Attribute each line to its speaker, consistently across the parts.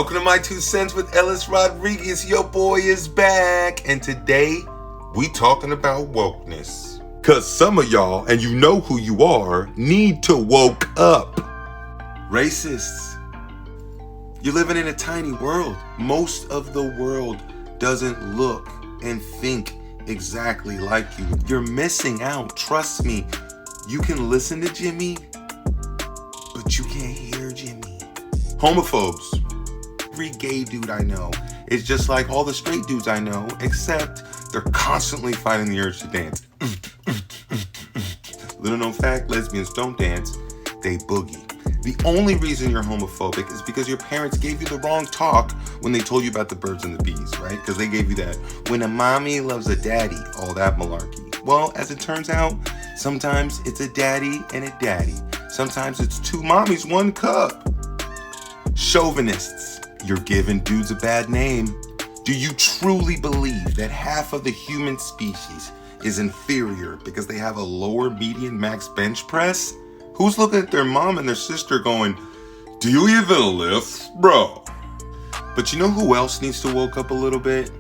Speaker 1: Welcome to My Two Cents with Ellis Rodriguez. Your boy is back. And today, we talking about wokeness. Cause some of y'all, and you know who you are, need to woke up. Racists. You're living in a tiny world. Most of the world doesn't look and think exactly like you. You're missing out. Trust me. You can listen to Jimmy, but you can't hear Jimmy. Homophobes. Every gay dude I know is just like all the straight dudes I know, except they're constantly fighting the urge to dance. Little known fact, lesbians don't dance, they boogie. The only reason you're homophobic is because your parents gave you the wrong talk when they told you about the birds and the bees, right? Because they gave you that, when a mommy loves a daddy, all that malarkey. Well, as it turns out, sometimes it's a daddy and a daddy. Sometimes it's two mommies, one cup. Chauvinists. You're giving dudes a bad name. Do you truly believe that half of the human species is inferior because they have a lower median max bench press? Who's looking at their mom and their sister going, do you even lift, bro? But you know who else needs to woke up a little bit?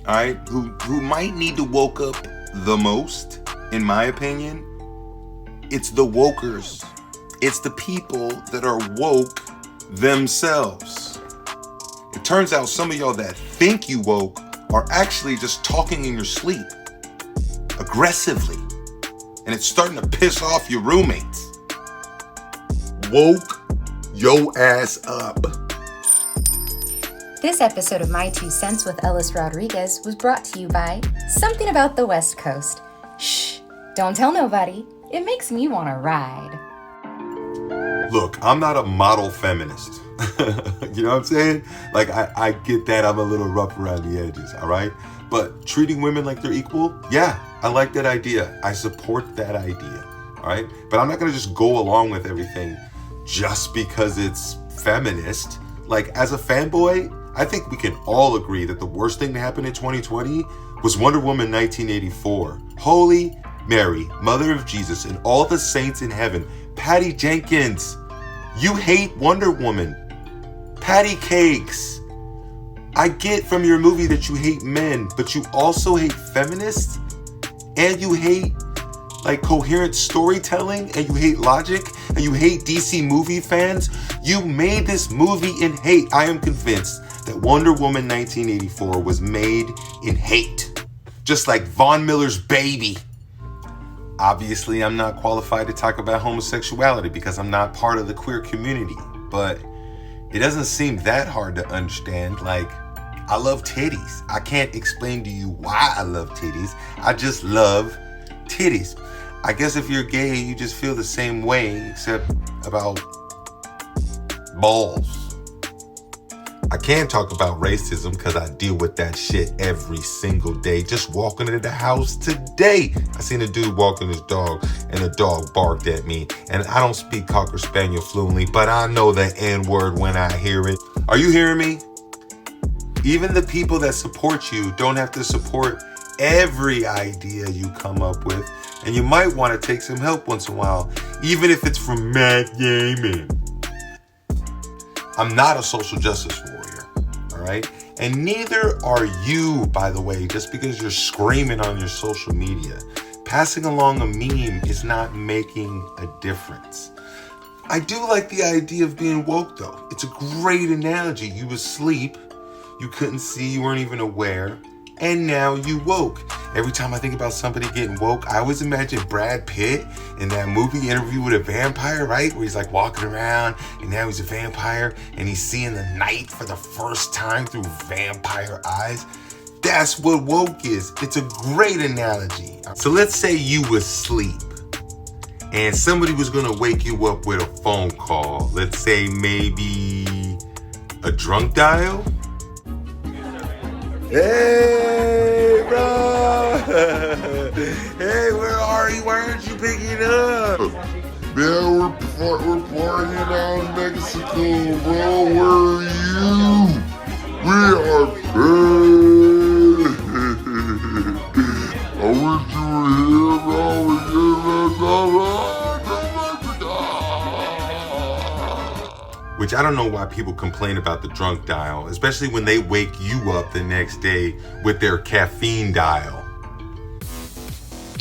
Speaker 1: All right, who might need to woke up the most, in my opinion? It's the wokers. It's the people that are woke themselves. It turns out some of y'all that think you woke are actually just talking in your sleep aggressively, and it's starting to piss off your roommates. Woke yo ass up.
Speaker 2: This episode of My Two Cents with Ellis Rodriguez was brought to you by Something About the West Coast. Shh, don't tell nobody. It makes me want to ride.
Speaker 1: Look, I'm not a model feminist. You know what I'm saying? Like, I get that I'm a little rough around the edges, all right? But treating women like they're equal, yeah, I like that idea. I support that idea, all right? But I'm not going to just go along with everything just because it's feminist. Like, as a fanboy, I think we can all agree that the worst thing to happen in 2020 was Wonder Woman 1984. Holy Mary, Mother of Jesus, and all the saints in heaven. Patty Jenkins, you hate Wonder Woman. Patty Cakes, I get from your movie that you hate men, but you also hate feminists, and you hate like coherent storytelling, and you hate logic, and you hate DC movie fans. You made this movie in hate. I am convinced that Wonder Woman 1984 was made in hate, just like Von Miller's Baby. Obviously, I'm not qualified to talk about homosexuality because I'm not part of the queer community, but it doesn't seem that hard to understand. Like, I love titties. I can't explain to you why I love titties. I just love titties. I guess if you're gay, you just feel the same way, except about balls. I can't talk about racism because I deal with that shit every single day. Just walking into the house today, I seen a dude walking his dog and the dog barked at me. And I don't speak Cocker Spaniel fluently, but I know the N-word when I hear it. Are you hearing me? Even the people that support you don't have to support every idea you come up with. And you might want to take some help once in a while, even if it's from Matt Damon. I'm not a social justice warrior, all right? And neither are you, by the way, just because you're screaming on your social media. Passing along a meme is not making a difference. I do like the idea of being woke, though. It's a great analogy. You was asleep, you couldn't see, you weren't even aware, and now you woke. Every time I think about somebody getting woke, I always imagine Brad Pitt in that movie Interview with a Vampire, right? Where he's like walking around and now he's a vampire and he's seeing the night for the first time through vampire eyes. That's what woke is. It's a great analogy. So let's say you was asleep and somebody was gonna wake you up with a phone call. Let's say maybe a drunk dial. Hey, bro. Hey, where are you? Why aren't you picking up?
Speaker 3: Man, we're partying out in Mexico, bro. Where are you? We are paid. I wish you were here, bro.
Speaker 1: Which I don't know why people complain about the drunk dial, especially when they wake you up the next day with their caffeine dial.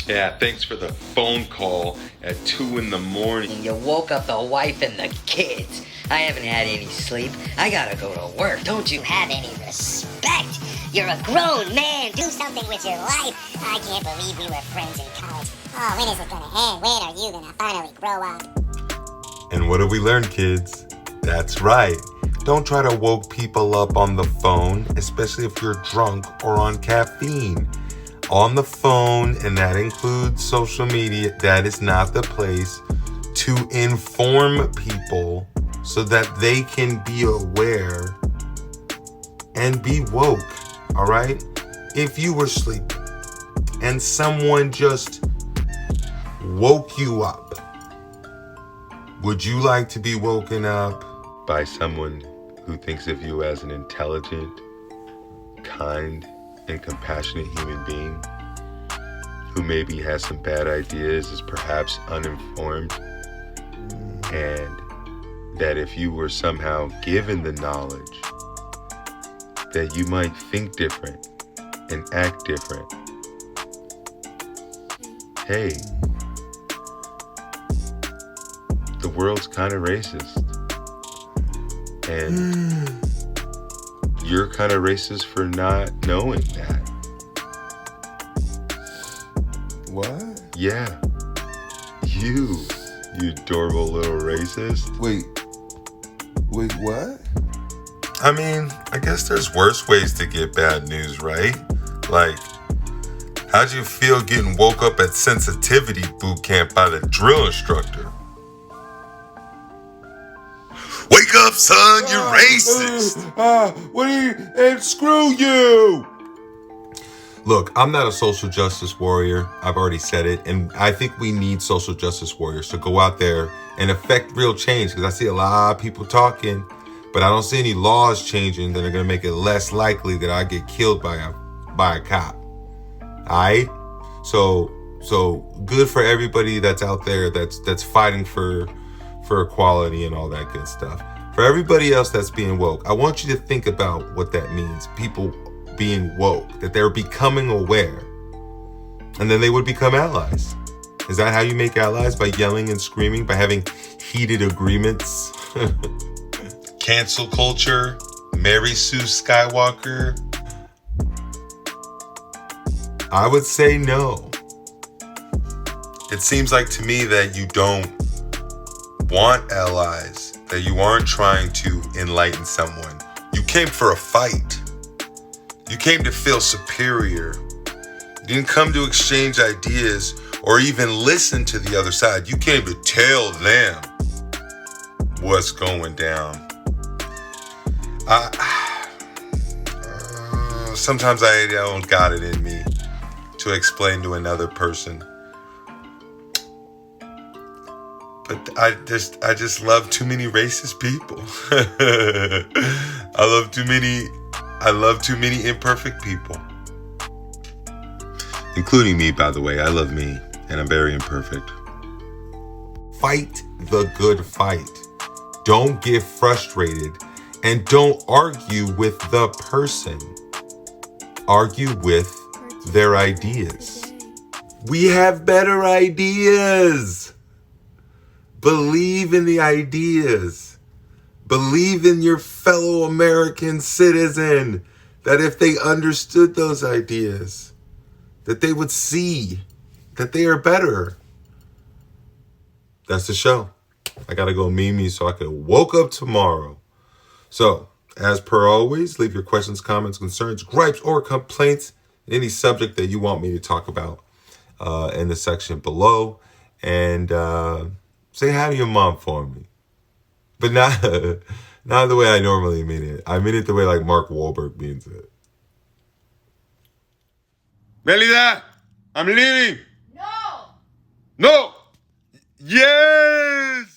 Speaker 1: Yeah, thanks for the phone call at 2 in the morning.
Speaker 4: You woke up the wife and the kids. I haven't had any sleep. I gotta go to work. Don't you have any respect? You're a grown man.
Speaker 5: Do something with your life. I can't believe we were friends in college. Oh, when is it gonna end? When are you gonna finally grow up?
Speaker 1: And what have we learned, kids? That's right. Don't try to woke people up on the phone, especially if you're drunk or on caffeine. On the phone, and that includes social media, that is not the place to inform people so that they can be aware and be woke, all right? If you were sleeping and someone just woke you up, would you like to be woken up by someone who thinks of you as an intelligent, kind, and compassionate human being who maybe has some bad ideas, is perhaps uninformed, and that if you were somehow given the knowledge that you might think different and act different? Hey, the world's kind of racist, and you're kind of racist for not knowing that.
Speaker 3: What?
Speaker 1: Yeah. You adorable little racist.
Speaker 3: Wait, what?
Speaker 1: I mean, I guess there's worse ways to get bad news, right? Like, how'd you feel getting woke up at sensitivity boot camp by the drill instructor? Wake up, son, you're racist.
Speaker 3: And screw you.
Speaker 1: Look, I'm not a social justice warrior. I've already said it. And I think we need social justice warriors to go out there and affect real change. Because I see a lot of people talking, but I don't see any laws changing that are going to make it less likely that I get killed by a cop. All right? So good for everybody that's out there that's fighting for equality and all that good stuff. For everybody else that's being woke, I want you to think about what that means. People being woke, that they're becoming aware, and then they would become allies. Is that how you make allies? By yelling and screaming, by having heated agreements? Cancel culture, Mary Sue Skywalker. I would say no. It seems like to me that you don't want allies, that you aren't trying to enlighten someone. You came for a fight. You came to feel superior. You didn't come to exchange ideas or even listen to the other side. You came to tell them what's going down. Sometimes I don't got it in me to explain to another person. But I just love too many racist people. I love too many imperfect people. Including me, by the way. I love me, and I'm very imperfect. Fight the good fight. Don't get frustrated, and don't argue with the person. Argue with their ideas. We have better ideas. Believe in the ideas. Believe in your fellow American citizen, that if they understood those ideas, that they would see that they are better. That's the show. I gotta go me so I can woke up tomorrow. So, as per always, leave your questions, comments, concerns, gripes, or complaints in any subject that you want me to talk about in the section below. And say hi to your mom for me. But not the way I normally mean it. I mean it the way like Mark Wahlberg means it. Melida, I'm leaving.
Speaker 6: No!
Speaker 1: No! Yes!